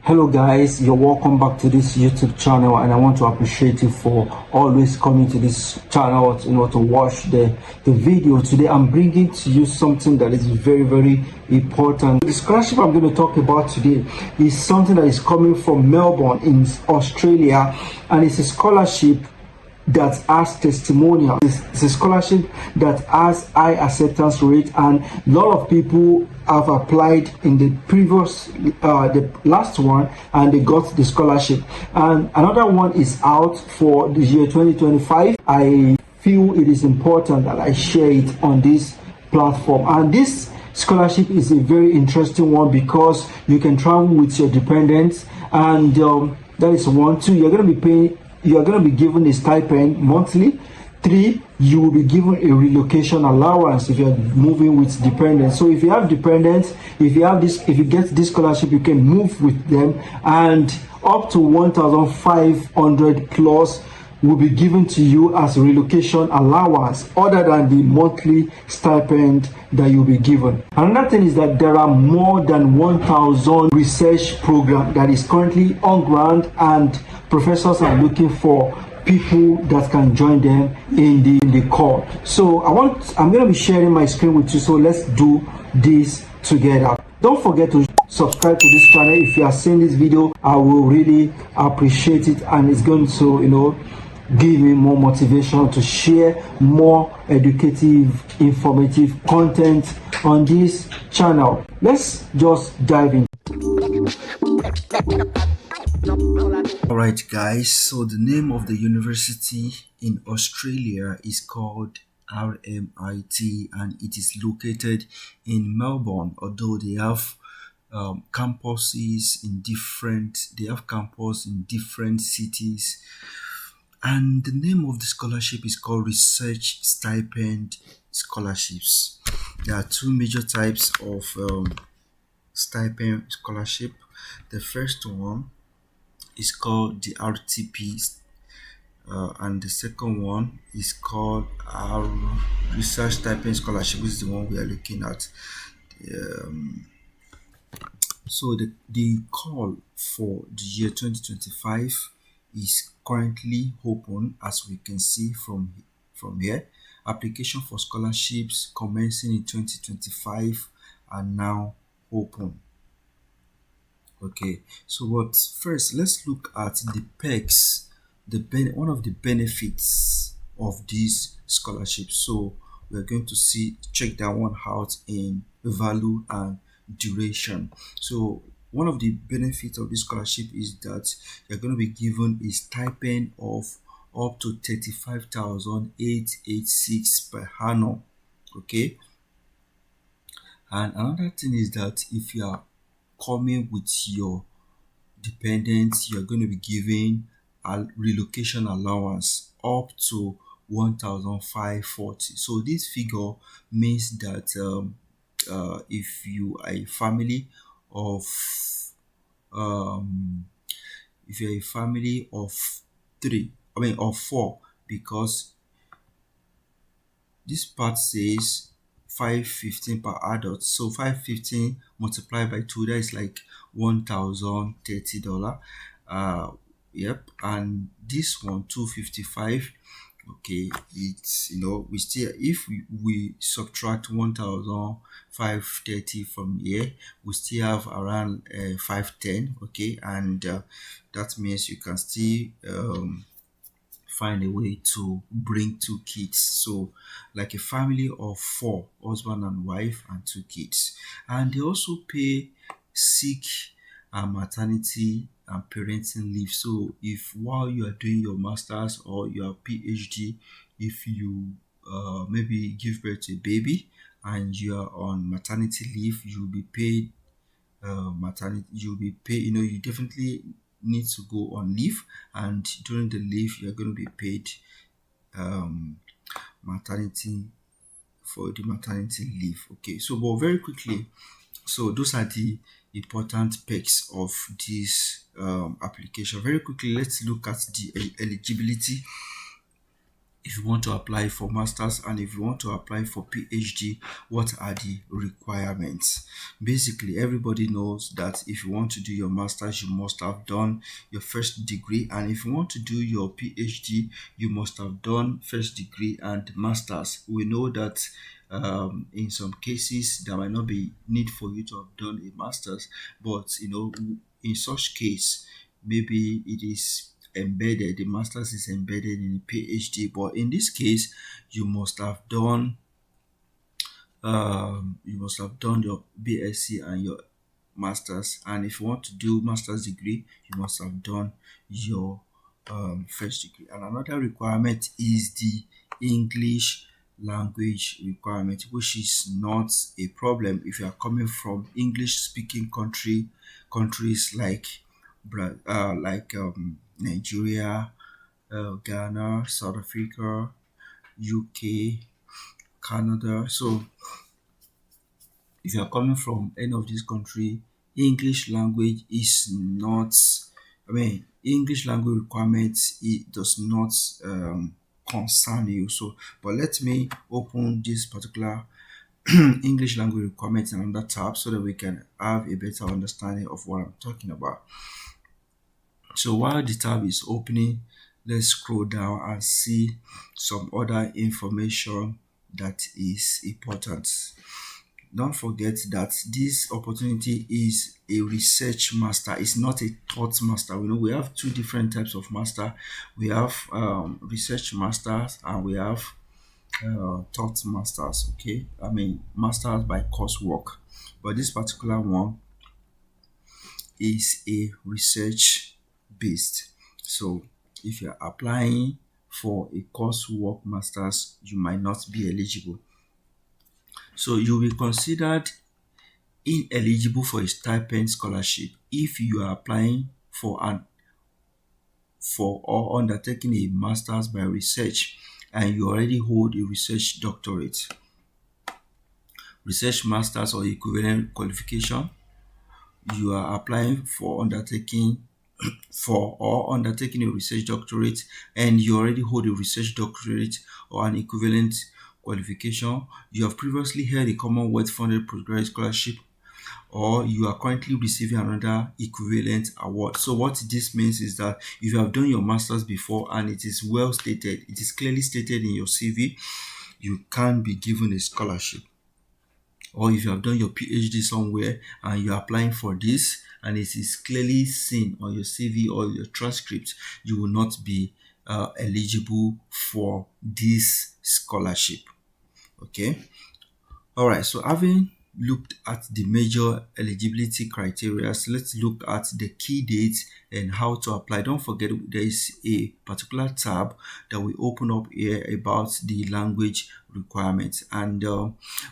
Hello guys, you're welcome back to this YouTube channel, and I want to appreciate you for always coming to this channel to watch the video. Today I'm bringing to you something that is very important. The scholarship I'm going to talk about today is something that is coming from Melbourne in Australia, and it's a scholarship that has testimonial. It's a scholarship that has high acceptance rate, and a lot of people have applied in the previous the last one, and they got the scholarship. And another one is out for the year 2025. I feel it is important that I share it on this platform. And this scholarship is a very interesting one because you can travel with your dependents, and that is one. Two, you're going to be given a stipend monthly. 3, you will be given a relocation allowance if you're moving with dependents. So if you have dependents, if you get this scholarship, you can move with them, and up to 1,500 plus will be given to you as relocation allowance, other than the monthly stipend that you'll be given. Another thing is that there are more than 1,000 research programs that is currently on ground, and professors are looking for people that can join them in the core. So I'm going to be sharing my screen with you, so let's do this together. Don't forget to subscribe to this channel. If you are seeing this video, I will really appreciate it, and it's going to give me more motivation to share more educative, informative content on this channel. Let's just dive in. Alright guys, so the name of the university in Australia is called RMIT, and it is located in Melbourne, although they have campuses in different cities. And the name of the scholarship is called Research Stipend Scholarships. There are two major types of stipend scholarship. The first one is called the RTP, and the second one is called our Research Stipend Scholarship, which is the one we are looking at. So the call for the year 2025 is currently open, as we can see from here. Application for scholarships commencing in 2025 are now open. Okay, so what first, let's look at the PECs, one of the benefits of these scholarships. So we're going to check that one out in value and duration. So one of the benefits of this scholarship is that you're going to be given a stipend of up to 35,886 per annum. Okay, and another thing is that if you are coming with your dependents, you're going to be given a relocation allowance up to 1,540. So this figure means that if you are a family of of 4, because this part says 515 per adult, so 515 multiplied by 2, that is like $1,030. Yep, and this one 255. Okay, it's we still, if we subtract 1,530 from here, we still have around 510. Okay, and that means you can still find a way to bring 2 kids, so like a family of 4, husband and wife and 2 kids. And they also pay sick and maternity and parenting leave. So if while you are doing your masters or your PhD, if you maybe give birth to a baby and you are on maternity leave, you'll be paid you definitely need to go on leave, and during the leave you're going to be paid maternity leave. Okay, so but very quickly, so those are the important perks of this application. Very quickly, let's look at the eligibility. if you want to apply for masters and if you want to apply for PhD, what are the requirements? Basically, everybody knows that if you want to do your masters, you must have done your first degree, and if you want to do your PhD, you must have done first degree and masters. We know that in some cases there might not be need for you to have done a masters, but in such case, maybe it is embedded, the master's is embedded in a PhD. But in this case, you must have done your BSc and your masters, and if you want to do master's degree, you must have done your first degree. And another requirement is the English language requirement, which is not a problem if you are coming from English speaking countries like Nigeria, Ghana, South Africa, UK, Canada. So if you are coming from any of these countries, English language is not, English language requirements, it does not concern you. So, but let me open this particular English language requirements in another tab so that we can have a better understanding of what I'm talking about. So while the tab is opening, let's scroll down and see some other information that is important. Don't forget that this opportunity is a research master. It's not a thought master. We have two different types of master. We have research masters and we have thought masters. Okay, masters by coursework, but this particular one is a research based. So if you're applying for a coursework masters, you might not be eligible. So you'll be considered ineligible for a stipend scholarship if you are applying for or undertaking a master's by research and you already hold a research doctorate, research masters or equivalent qualification. You are applying for undertaking a research doctorate and you already hold a research doctorate or an equivalent qualification. You have previously held a Commonwealth funded postgraduate scholarship, or you are currently receiving another equivalent award. So what this means is that if you have done your master's before and it is well stated, it is clearly stated in your CV, you can be given a scholarship. Or if you have done your PhD somewhere and you're applying for this and it is clearly seen on your CV or your transcript, you will not be eligible for this scholarship. Okay. All right. So having looked at the major eligibility criteria, so let's look at the key dates and how to apply. Don't forget there is a particular tab that we open up here about the language requirements. And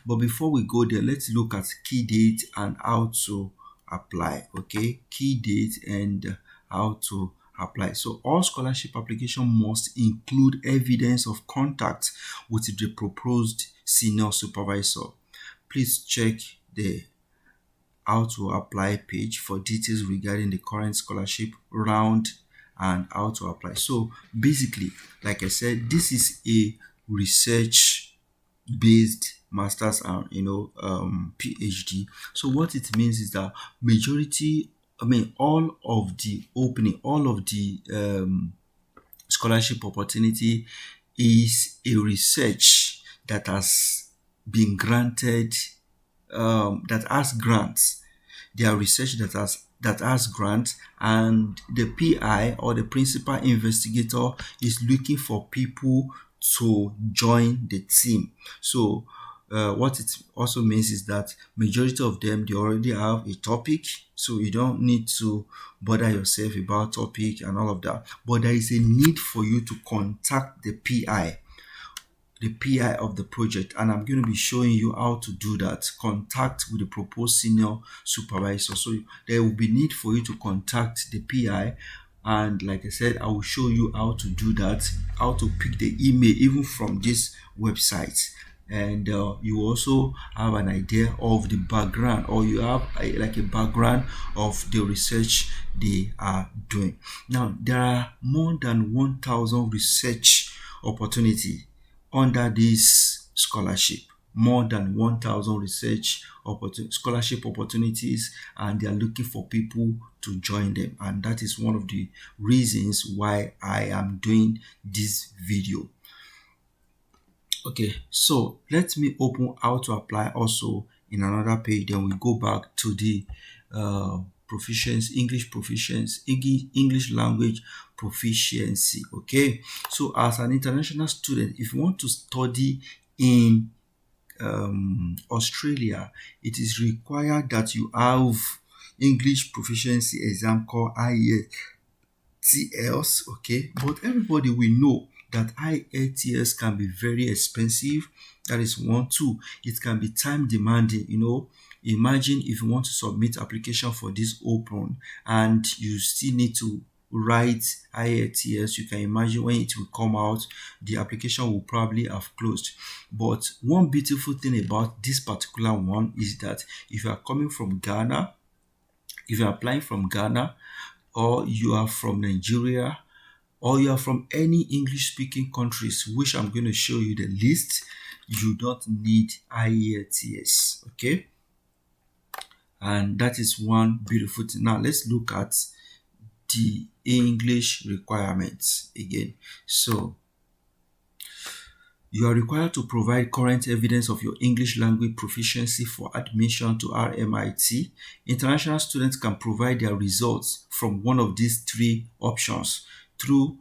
but before we go there, let's look at key dates and how to apply. Okay, key dates and how to apply. So all scholarship application must include evidence of contact with the proposed senior supervisor. Please check the how to apply page for details regarding the current scholarship round and how to apply. So basically, like I said, this is a research based masters and PhD. So what it means is that all of the scholarship opportunity is a research that has been granted, that has grants. There are research that has grants, and the PI or the principal investigator is looking for people to join the team. So what it also means is that majority of them, they already have a topic, so you don't need to bother yourself about topic and all of that. But there is a need for you to contact the PI of the project, and I'm going to be showing you how to do that. Contact with the proposed senior supervisor. So there will be need for you to contact the PI, and like I said, I will show you how to do that, how to pick the email even from this website. And you also have an idea of the background, or you have a background of the research they are doing. Now there are more than 1,000 research opportunity under this scholarship. More than 1,000 research scholarship opportunities, and they are looking for people to join them. And that is one of the reasons why I am doing this video. Okay, so let me open how to apply also in another page. Then we go back to the proficiency, English language proficiency. Okay, so as an international student, if you want to study in Australia, it is required that you have English proficiency exam called IELTS. Okay, but everybody will know that IELTS can be very expensive. That is one. Two, it can be time demanding. Imagine if you want to submit application for this open and you still need to write IELTS. You can imagine when it will come out, the application will probably have closed. But one beautiful thing about this particular one is that if you are coming from Ghana, if you are applying from Ghana, or you are from Nigeria, or you are from any English speaking countries, which I'm going to show you the list, you don't need IELTS. Okay, and that is one beautiful thing. Now let's look at the English requirements again. So you are required to provide current evidence of your English language proficiency for admission to RMIT. International students can provide their results from one of these three options through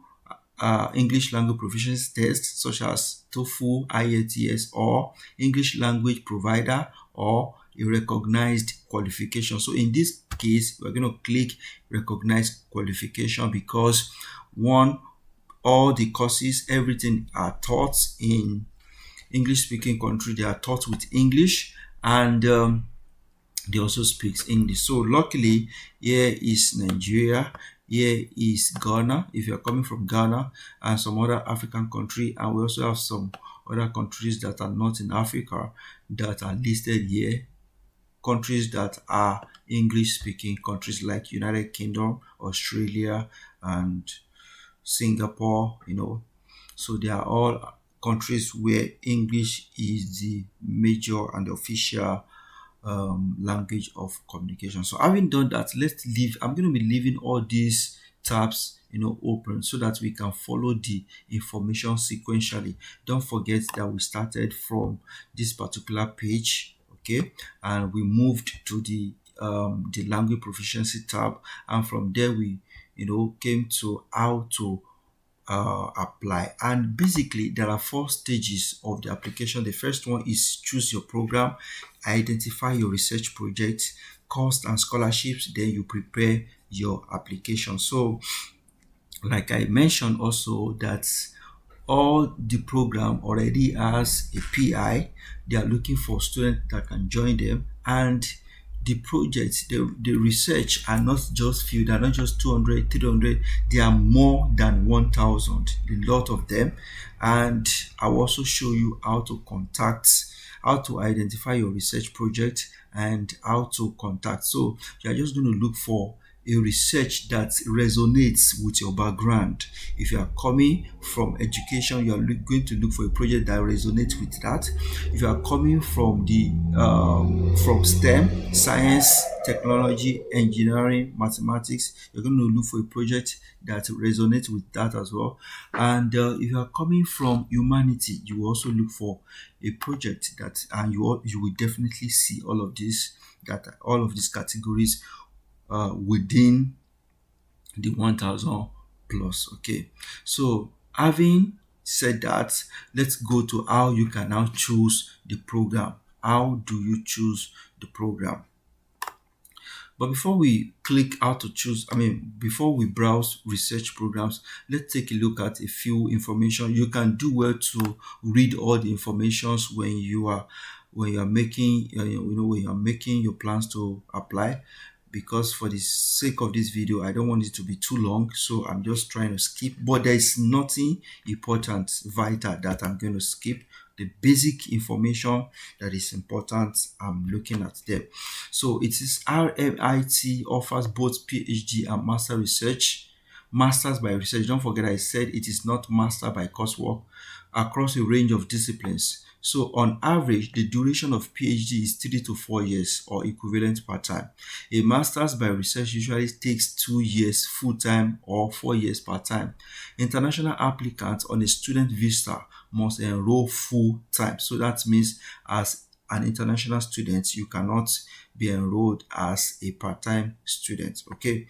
English language proficiency tests such as TOEFL, IELTS, or English language provider, or a recognized qualification. So in this case, we're going to click recognized qualification because one, all the courses, everything are taught in English speaking country. They are taught with English, and they also speak English. So luckily, here is Nigeria, here is Ghana, if you're coming from Ghana, and some other African country. And we also have some other countries that are not in Africa that are listed here. Countries that are English speaking countries like United Kingdom, Australia, and Singapore. So they are all countries where English is the major and the official language of communication. So having done that, let's leave. I'm going to be leaving all these tabs open so that we can follow the information sequentially. Don't forget that we started from this particular page, okay, and we moved to the language proficiency tab, and from there we came to how to apply. And basically there are 4 stages of the application. The first one is choose your program, identify your research project, cost and scholarships, then you prepare your application. So like I mentioned also that all the program already has a PI. They are looking for students that can join them, and the projects, the research are not just few, they are not just 200, 300, they are more than 1,000, a lot of them. And I will also show you how to identify your research project and how to contact. So you are just going to look for a research that resonates with your background. If you are coming from education, you are going to look for a project that resonates with that. If you are coming from the from STEM, science, technology, engineering, mathematics, you're going to look for a project that resonates with that as well. And if you are coming from humanity, you will also look for a project that, and you will definitely see all of these categories within the 1,000 plus. Okay, so having said that, let's go to how you can now choose the program. How do you choose the program? But before we click how to choose, before we browse research programs, let's take a look at a few information. You can do well to read all the informations when you are making your plans to apply, because for the sake of this video, I don't want it to be too long, so I'm just trying to skip. But there is nothing important, vital, that I'm going to skip. The basic information that is important, I'm looking at them. So it is RMIT offers both PhD and master research masters by research. Don't forget I said it is not master by coursework, across a range of disciplines. So on average, the duration of PhD is 3 to 4 years or equivalent part-time. A master's by research usually takes 2 years full-time or 4 years part-time. International applicants on a student visa must enroll full-time. So that means as an international student, you cannot be enrolled as a part-time student. Okay.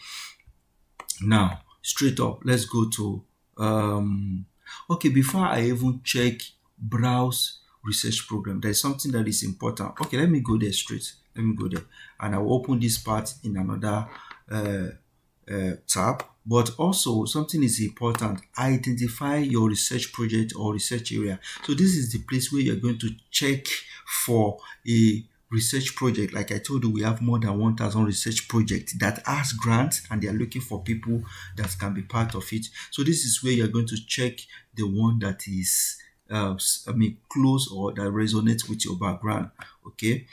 Now, straight up, let's go to okay, before I even check browse research program, there's something that is important. Okay, let me go there straight. Let me go there, and I will open this part in another tab. But also something is important: identify your research project or research area. So this is the place where you're going to check for a research project. Like I told you, we have more than 1,000 research projects that ask grants, and they are looking for people that can be part of it. So this is where you're going to check the one that is close or that resonates with your background. Okay,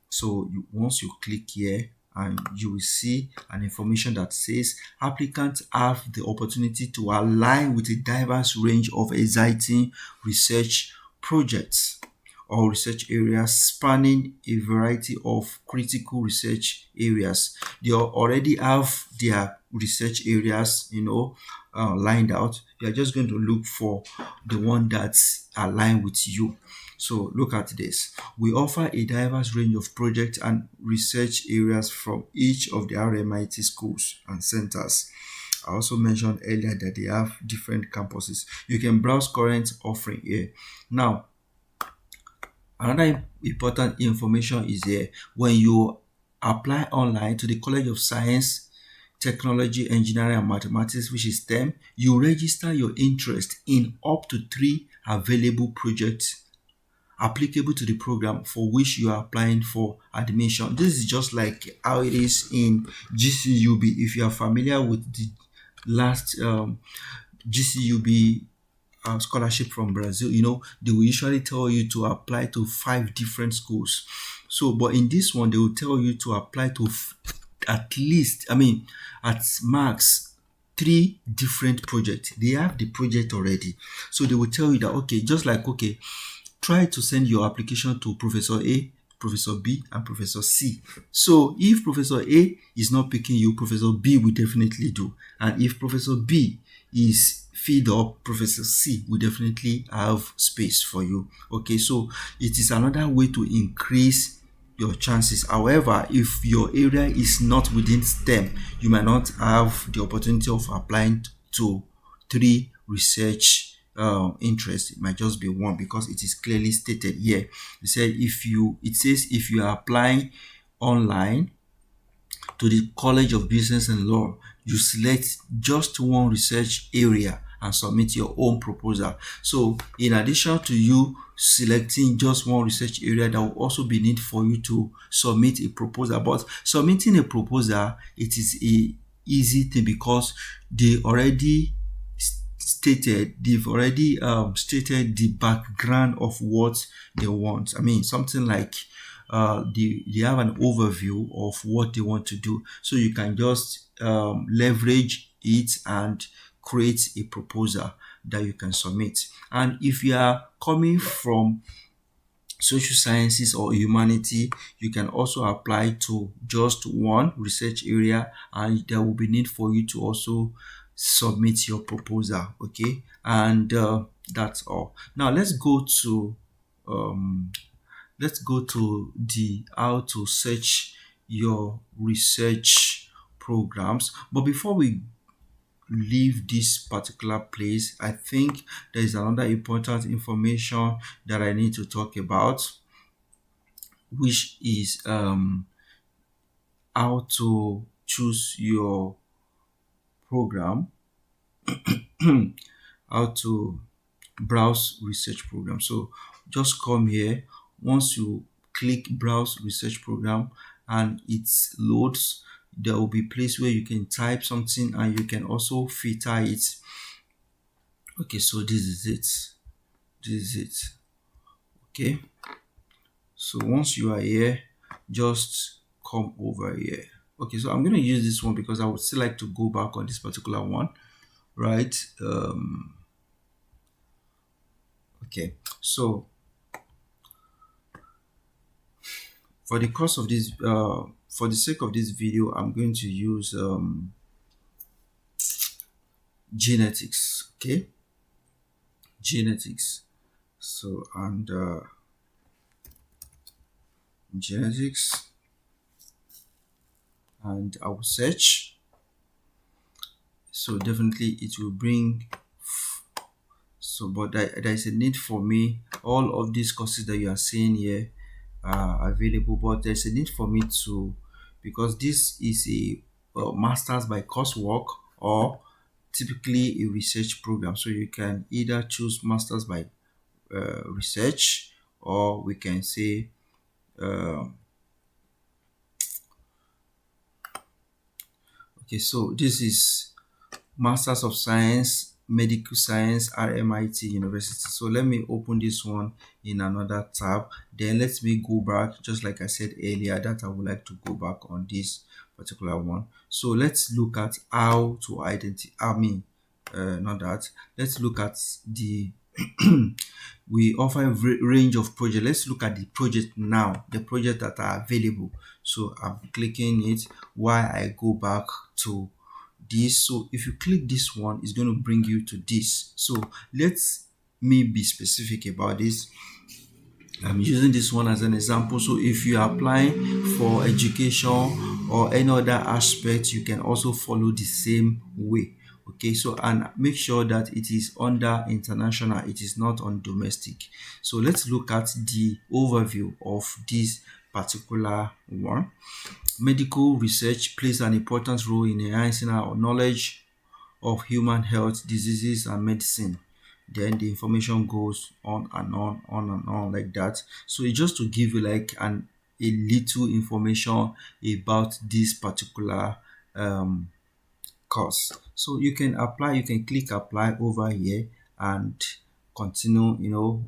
so once you click here, and you will see an information that says applicants have the opportunity to align with a diverse range of exciting research projects or research areas spanning a variety of critical research areas. They already have their research areas, lined out. You are just going to look for the one that's aligned with you. So look at this. We offer a diverse range of projects and research areas from each of the RMIT schools and centers. I also mentioned earlier that they have different campuses. You can browse current offering here. Now, another important information is here. When you apply online to the College of Science, Technology, Engineering and Mathematics, which is STEM, you register your interest in up to 3 available projects applicable to the program for which you are applying for admission. This is just like how it is in GCUB. If you are familiar with the last GCUB scholarship from Brazil, they will usually tell you to apply to 5 different schools. So, but in this one, they will tell you to apply to at max 3 different projects. They have the project already. So they will tell you that, okay, try to send your application to Professor A, Professor B, and Professor C. So if Professor A is not picking you, Professor B will definitely do. And if Professor B is filled up, Professor C will definitely have space for you. Okay, so it is another way to increase your chances. However, if your area is not within STEM, you might not have the opportunity of applying to 3 research interest. It might just be 1 because it is clearly stated here. It says if you are applying online to the College of Business and Law, you select just 1 research area and submit your own proposal. So in addition to you selecting just 1 research area, there will also be need for you to submit a proposal. But submitting a proposal, it is a easy thing because they've already stated the background of what they want. Something like they have an overview of what they want to do, so you can just leverage it and create a proposal that you can submit. And if you are coming from social sciences or humanity, you can also apply to just 1 research area, and there will be need for you to also submit your proposal. Okay, and that's all. Now let's go to the how to search your research programs. But before we leave this particular place, I think there is another important information that I need to talk about, which is how to choose your program, how to browse research program. So just come here. Once you click browse research program and it loads, there will be a place where you can type something and you can also filter it. Okay, so this is it. Okay, so once you are here, just come over here. Okay, so I'm going to use this one because I would still like to go back on this particular one. right? Okay, so for the course of this for the sake of this video, I'm going to use genetics. Okay, genetics. So, and genetics, and I will search. So definitely it will bring. So but there is a need for me, all of these courses that you are seeing here are available, but there's a need for me to, because this is a master's by coursework or typically a research program. So you can either choose masters by research, or we can say okay, so this is Masters of Science, Medical Science, RMIT University. So let me open this one in another tab. Then let me go back, just like I said earlier, that I would like to go back on this particular one. So let's look at how to identify, not that. Let's look at the we offer a range of projects. Let's look at the project now, the projects that are available. So I'm clicking it while I go back to this. So if you click this one, it's going to bring you to this. So let's me be specific about this. I'm using this one as an example. So if you are applying for education or any other aspect, you can also follow the same way. Okay, so and make sure that it is under international, it is not on domestic. So let's look at the overview of this particular one. Medical research plays an important role in enhancing our knowledge of human health, diseases, and medicine. Then the information goes on and on like that. So it's just to give you like a little information about this particular course. So you can apply, you can click apply over here and continue,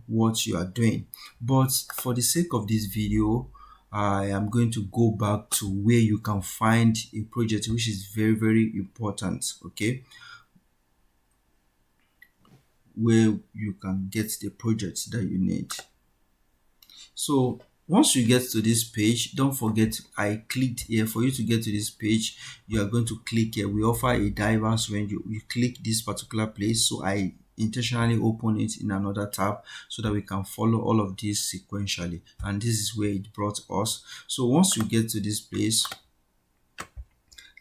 what you are doing. But for the sake of this video, I am going to go back to where you can find a project, which is very, very important. Okay, where you can get the projects that you need. So once you get to this page, don't forget I clicked here. For you to get to this page, you are going to click here. We offer a diverse range. You click this particular place. So I intentionally open it in another tab so that we can follow all of this sequentially, and this is where it brought us. So once you get to this place,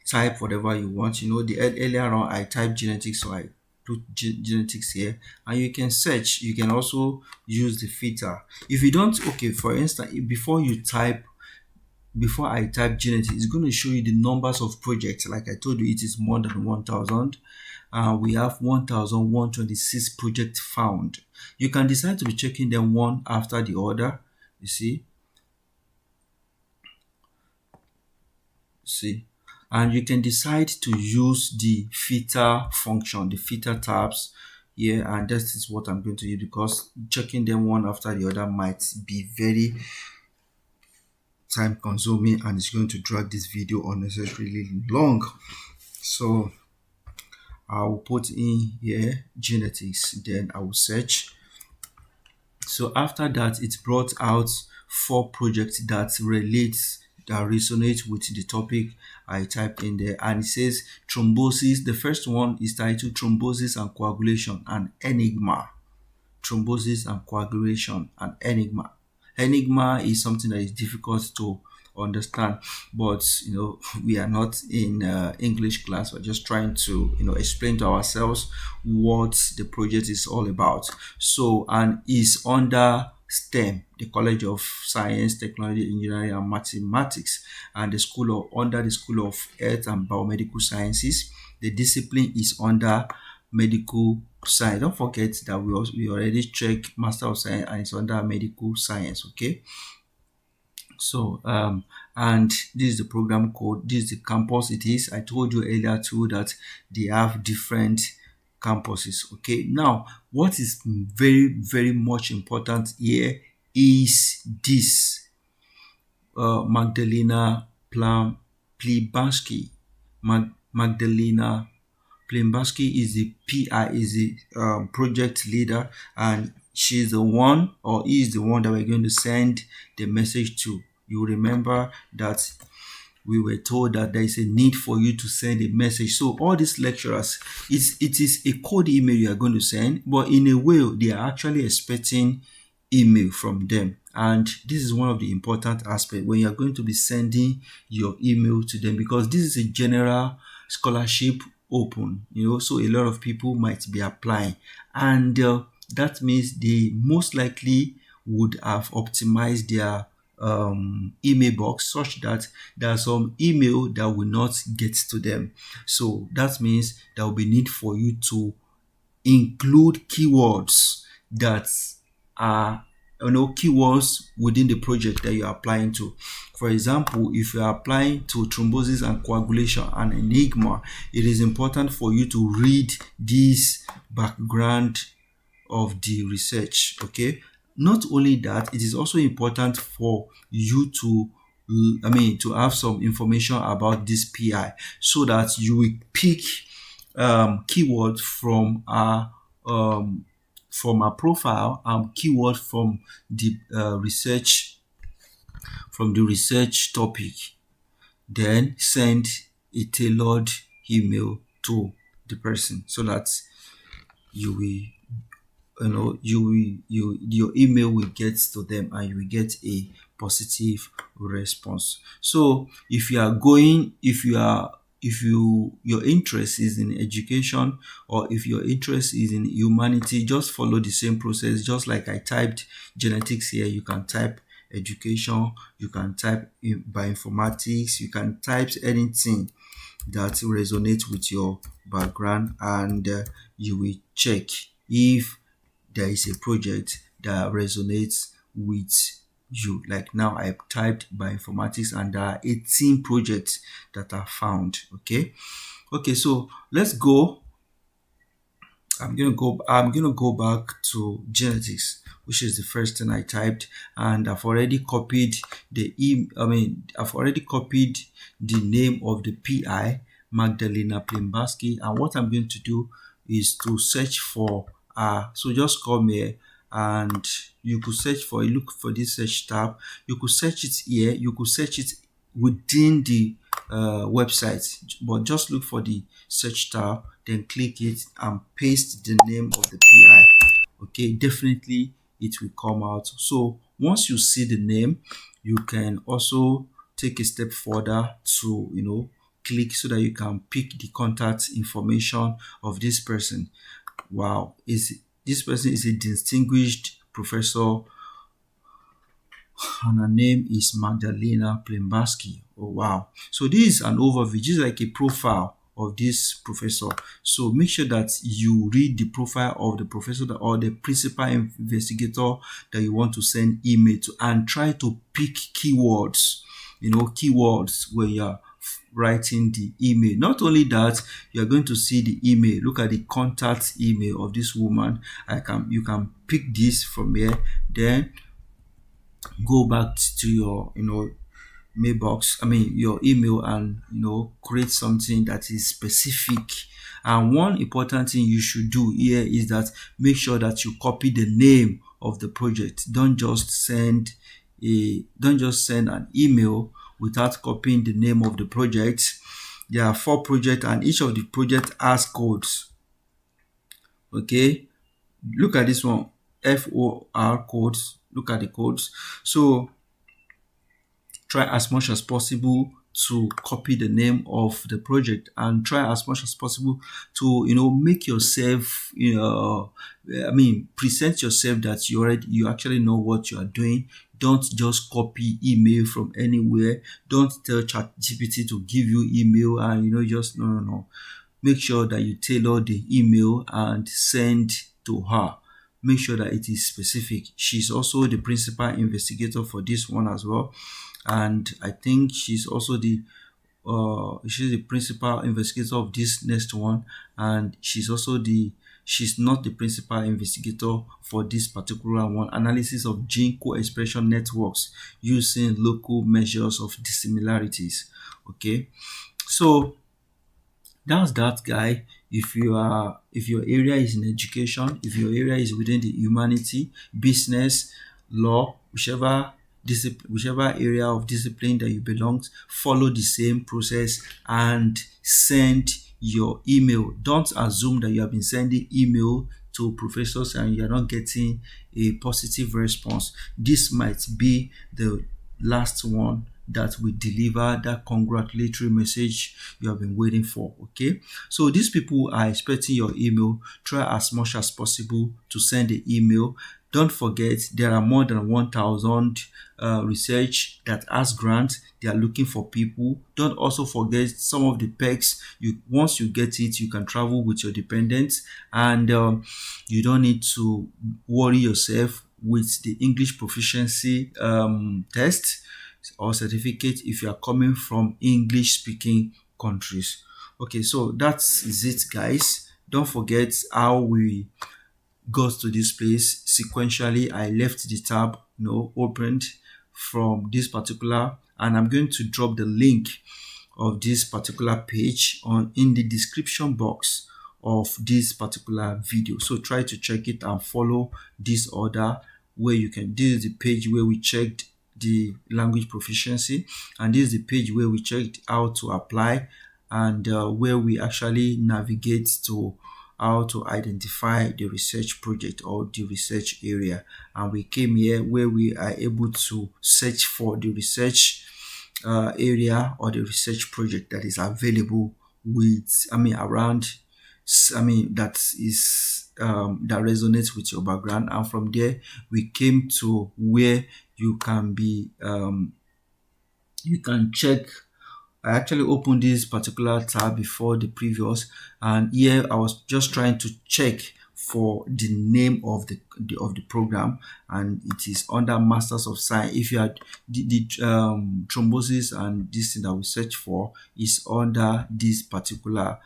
type whatever you want. The earlier on I typed genetics, so I put genetics here, and you can search. You can also use the filter. If you don't, okay, for instance, before I type genetics, it's going to show you the numbers of projects. Like I told you, it is more than 1,000. We have 1,126 projects found. You can decide to be checking them one after the other. You see, and you can decide to use the filter function, the filter tabs here, and that is what I'm going to use, because checking them one after the other might be very time consuming and it's going to drag this video unnecessarily long. So I will put in here genetics, then I will search. So after that, it brought out 4 projects that resonate with the topic I typed in there, and it says thrombosis. The first one is titled Thrombosis and Coagulation, and Enigma. Thrombosis and coagulation, and enigma. Enigma is something that is difficult to understand, but we are not in English class. We're just trying to explain to ourselves what the project is all about. So, and is under STEM, the College of Science, Technology, Engineering, and Mathematics, and the under the School of Health and Biomedical Sciences. The discipline is under medical science. Don't forget that we already checked Master of Science and it's under medical science. Okay, so and this is the program code, this is the campus it is. I told you earlier too that they have different campuses. Okay, now what is very, very much important here is this Magdalena Plebanski, Magdalena Plimbaski is the PI, is the project leader, and she's the one, or he is the one, that we're going to send the message to. You remember that we were told that there is a need for you to send a message. So all these lecturers, it is a cold email you are going to send, but in a way they are actually expecting email from them. And this is one of the important aspects when you are going to be sending your email to them, because this is a general scholarship open, so a lot of people might be applying, and that means they most likely would have optimized their email box such that there are some email that will not get to them. So that means there will be need for you to include keywords that are keywords within the project that you're applying to. For example, if you are applying to thrombosis and coagulation and enigma, it is important for you to read this background of the research. Okay, not only that, it is also important for you to to have some information about this PI, so that you will pick keywords from our profile and keyword from the research topic, then send a tailored email to the person, so that you will your email will get to them and you will get a positive response. So if your interest is in education, or if your interest is in humanity, just follow the same process. Just like I typed genetics here, you can type education, you can type bioinformatics, you can type anything that resonates with your background, and you will check if there is a project that resonates with you. Like now I typed bioinformatics and there are 18 projects that are found. Okay, so let's go. I'm gonna go back to genetics, which is the first thing I typed, and I've already copied I've already copied the name of the PI, Magdalena Plimbaski, and what I'm going to do is to search for so just come here and you could look for this search tab. You could search it here, you could search it within the website, but just look for the search tab, then click it and paste the name of the PI. Okay, definitely it will come out. So once you see the name, you can also take a step further to click, so that you can pick the contact information of this person. Wow, this person is a distinguished professor, and her name is Magdalena Plimbaski. Oh wow. So this is an overview, just like a profile of this professor. So make sure that you read the profile of the professor or the principal investigator that you want to send email to, and try to pick keywords, keywords when you're writing the email. Not only that, you're going to see the email. Look at the contact email of this woman. You can pick this from here, then go back to your mailbox, your email, and create something that is specific. And one important thing you should do here is that make sure that you copy the name of the project. Don't just send an email without copying the name of the project. There are 4 projects, and each of the projects has codes. Okay, look at this one, FOR codes. Look at the codes. So try as much as possible to copy the name of the project, and try as much as possible to make yourself present yourself that you actually know what you are doing. Don't just copy email from anywhere. Don't tell ChatGPT to give you email and no. Make sure that you tailor the email and send to her. Make sure that it is specific. She's also the principal investigator for this one as well, and I think she's also the principal investigator of this next one, and she's not the principal investigator for this particular one, analysis of gene co-expression networks using local measures of dissimilarities. Okay, so That's that, guy. If your area is in education, if your area is within the humanity, business, law, whichever area of discipline that you belong, follow the same process and send your email. Don't assume that you have been sending email to professors and you're not getting a positive response. This might be the last one that will deliver that congratulatory message you have been waiting for. Okay, so these people are expecting your email. Try as much as possible to send the email. Don't forget, there are more than 1,000 research that has grants. They are looking for people. Don't also forget some of the perks. Once you get it, you can travel with your dependents, and you don't need to worry yourself with the English proficiency test or certificate if you are coming from English speaking countries. Okay, so that's it, guys. Don't forget how we got to this place sequentially. I left the tab opened from this particular, and I'm going to drop the link of this particular page on in the description box of this particular video. So try to check it and follow this order where you can. This is the page where we checked the language proficiency, and this is the page where we checked how to apply, and where we actually navigate to how to identify the research project or the research area. And we came here where we are able to search for the research area or the research project that is available with around that is that resonates with your background. And from there we came to where you can be you can check. I actually opened this particular tab before the previous, and here I was just trying to check for the name of the program, and it is under Masters of Science. If you had the thrombosis and this thing that we search for is under this particular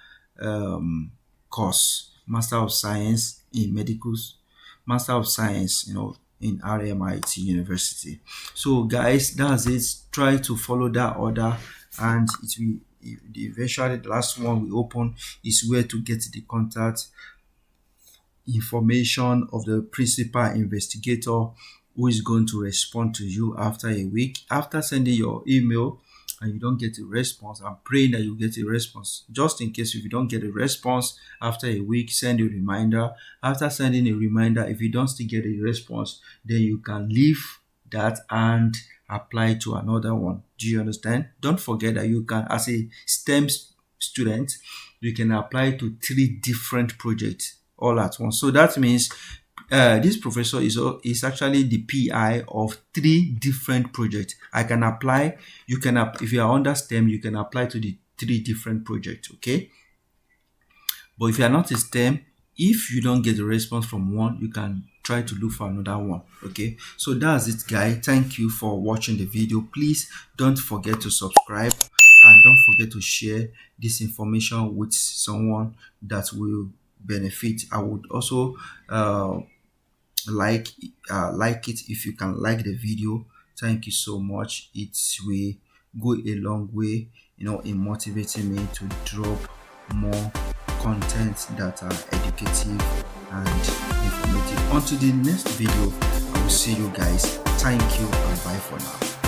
course, Master of Science in Medicals, Master of Science, in RMIT University. So guys, that's it. Try to follow that order, and it will eventually the last one we open is where to get the contact information of the principal investigator who is going to respond to you after a week. After sending your email and you don't get a response, I'm praying that you get a response. Just in case if you don't get a response after a week, send a reminder. After sending a reminder, if you don't still get a response, then you can leave that and apply to another one. Do you understand? Don't forget that you can, as a STEM student, you can apply to 3 different projects all at once. So that means this professor is actually the PI of 3 different projects. I can apply. You can if you are under STEM, you can apply to the 3 different projects. Okay, but if you are not a STEM, if you don't get a response from one, you can try to look for another one. Okay, so that's it, guys. Thank you for watching the video. Please don't forget to subscribe, and don't forget to share this information with someone that will benefit. I would also like it if you can like the video. Thank you so much. It will go a long way in motivating me to drop more content that are educative and informative. Until the next video, I will see you guys. Thank you and bye for now.